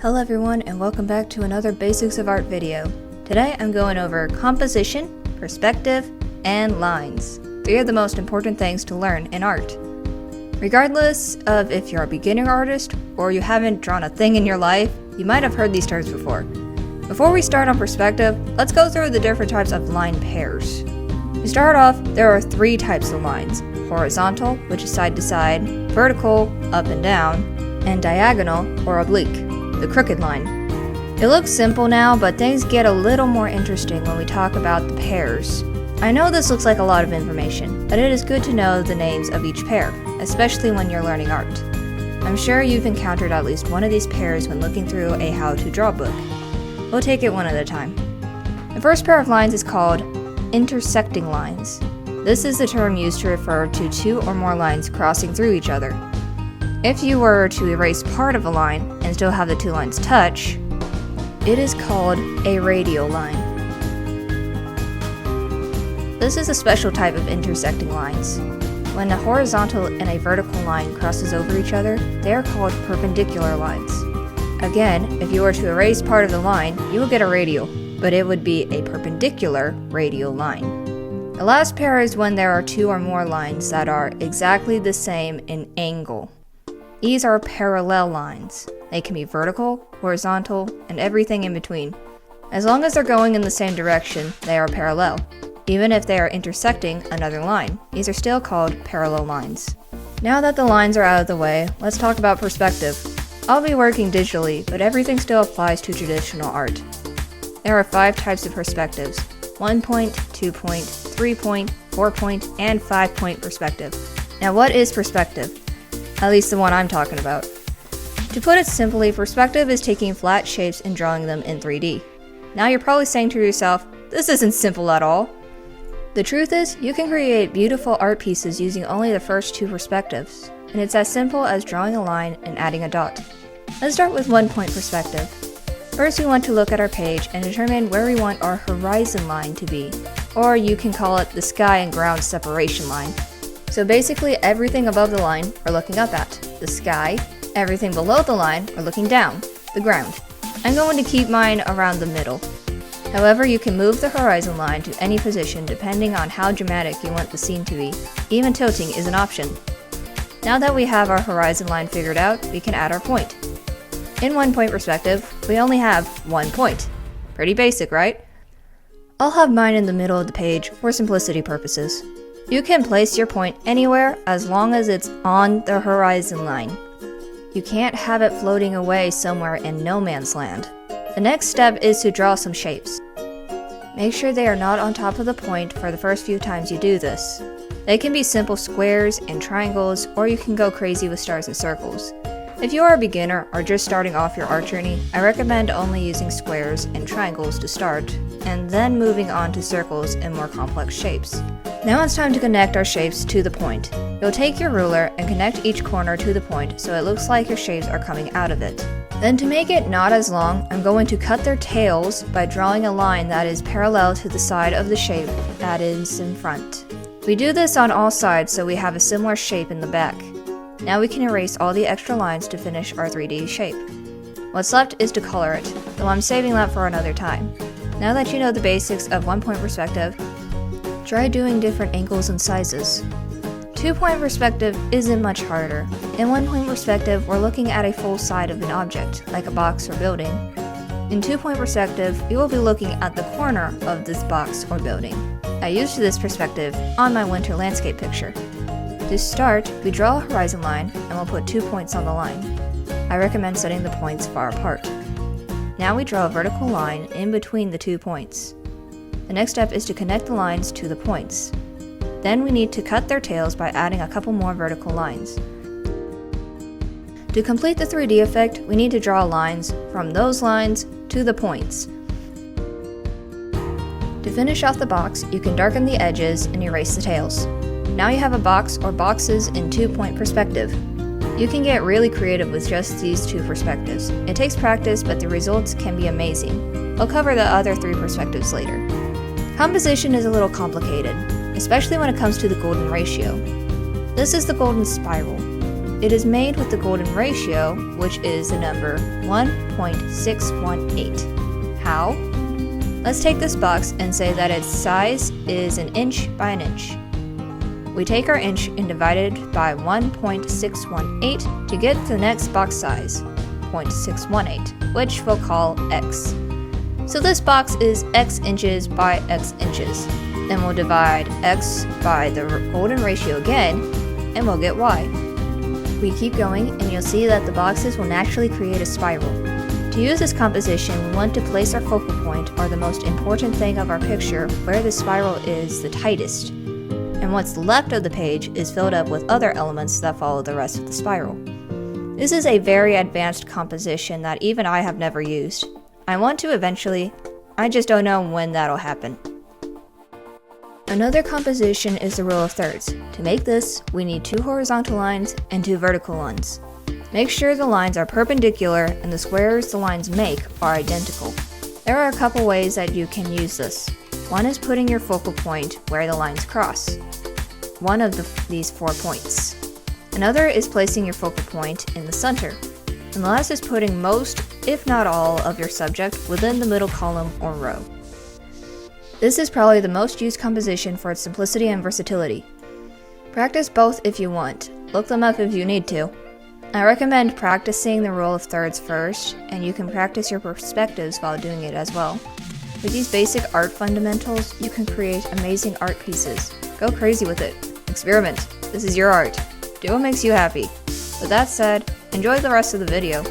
Hello everyone and welcome back to another Basics of Art video. Today I'm going over composition, perspective, and lines. 3 of the most important things to learn in art. Regardless of if you're a beginner artist or you haven't drawn a thing in your life, you might have heard these terms before. Before we start on perspective, let's go through the different types of line pairs. To start off, there are 3 types of lines: horizontal, which is side to side, vertical, up and down, and diagonal or oblique, the crooked line. It looks simple now, but things get a little more interesting when we talk about the pairs. I know this looks like a lot of information, but it is good to know the names of each pair, especially when you're learning art. I'm sure you've encountered at least one of these pairs when looking through a how-to-draw book. We'll take it one at a time. The first pair of lines is called intersecting lines. This is the term used to refer to 2 or more lines crossing through each other. If you were to erase part of a line and still have the 2 lines touch, it is called a radial line. This is a special type of intersecting lines. When a horizontal and a vertical line crosses over each other, they are called perpendicular lines. Again, if you were to erase part of the line, you will get a radial, but it would be a perpendicular radial line. The last pair is when there are 2 or more lines that are exactly the same in angle. These are parallel lines. They can be vertical, horizontal, and everything in between. As long as they're going in the same direction, they are parallel. Even if they are intersecting another line, these are still called parallel lines. Now that the lines are out of the way, let's talk about perspective. I'll be working digitally, but everything still applies to traditional art. There are 5 types of perspectives: 1-point, 2-point, 3-point, 4-point, and 5-point perspective. Now what is perspective? At least the one I'm talking about. To put it simply, perspective is taking flat shapes and drawing them in 3D. Now you're probably saying to yourself, this isn't simple at all. The truth is, you can create beautiful art pieces using only the first 2 perspectives, and it's as simple as drawing a line and adding a dot. Let's start with 1-point perspective. First, we want to look at our page and determine where we want our horizon line to be, or you can call it the sky and ground separation line. So basically everything above the line we're looking up at, the sky. Everything below the line we're looking down, the ground. I'm going to keep mine around the middle. However, you can move the horizon line to any position depending on how dramatic you want the scene to be. Even tilting is an option. Now that we have our horizon line figured out, we can add our point. In 1-point perspective, we only have 1 point. Pretty basic, right? I'll have mine in the middle of the page for simplicity purposes. You can place your point anywhere as long as it's on the horizon line. You can't have it floating away somewhere in no man's land. The next step is to draw some shapes. Make sure they are not on top of the point for the first few times you do this. They can be simple squares and triangles, or you can go crazy with stars and circles. If you are a beginner or just starting off your art journey, I recommend only using squares and triangles to start, and then moving on to circles and more complex shapes. Now it's time to connect our shapes to the point. You'll take your ruler and connect each corner to the point so it looks like your shapes are coming out of it. Then to make it not as long, I'm going to cut their tails by drawing a line that is parallel to the side of the shape that is in front. We do this on all sides so we have a similar shape in the back. Now we can erase all the extra lines to finish our 3D shape. What's left is to color it, though I'm saving that for another time. Now that you know the basics of 1-point perspective, try doing different angles and sizes. 2-point perspective isn't much harder. In 1-point perspective, we're looking at a full side of an object, like a box or building. In 2-point perspective, you will be looking at the corner of this box or building. I used this perspective on my winter landscape picture. To start, we draw a horizon line and we'll put 2 points on the line. I recommend setting the points far apart. Now we draw a vertical line in between the 2 points. The next step is to connect the lines to the points. Then we need to cut their tails by adding a couple more vertical lines. To complete the 3D effect, we need to draw lines from those lines to the points. To finish off the box, you can darken the edges and erase the tails. Now you have a box or boxes in 2-point perspective. You can get really creative with just these 2 perspectives. It takes practice, but the results can be amazing. I'll cover the other 3 perspectives later. Composition is a little complicated, especially when it comes to the golden ratio. This is the golden spiral. It is made with the golden ratio, which is the number 1.618. How? Let's take this box and say that its size is an inch by an inch. We take our inch and divide it by 1.618 to get the next box size, 0.618, which we'll call x. So this box is x inches by x inches. Then we'll divide x by the golden ratio again, and we'll get y. We keep going, and you'll see that the boxes will naturally create a spiral. To use this composition, we want to place our focal point, or the most important thing of our picture, where the spiral is the tightest. And what's left of the page is filled up with other elements that follow the rest of the spiral. This is a very advanced composition that even I have never used. I want to eventually, I just don't know when that'll happen. Another composition is the rule of thirds. To make this, we need 2 horizontal lines and 2 vertical lines. Make sure the lines are perpendicular and the squares the lines make are identical. There are a couple ways that you can use this. One is putting your focal point where the lines cross, one of these 4 points. Another is placing your focal point in the center. And the last is putting most, if not all, of your subject within the middle column or row. This is probably the most used composition for its simplicity and versatility. Practice both if you want. Look them up if you need to. I recommend practicing the rule of thirds first, and you can practice your perspectives while doing it as well. With these basic art fundamentals, you can create amazing art pieces. Go crazy with it. Experiment. This is your art. Do what makes you happy. With that said, enjoy the rest of the video.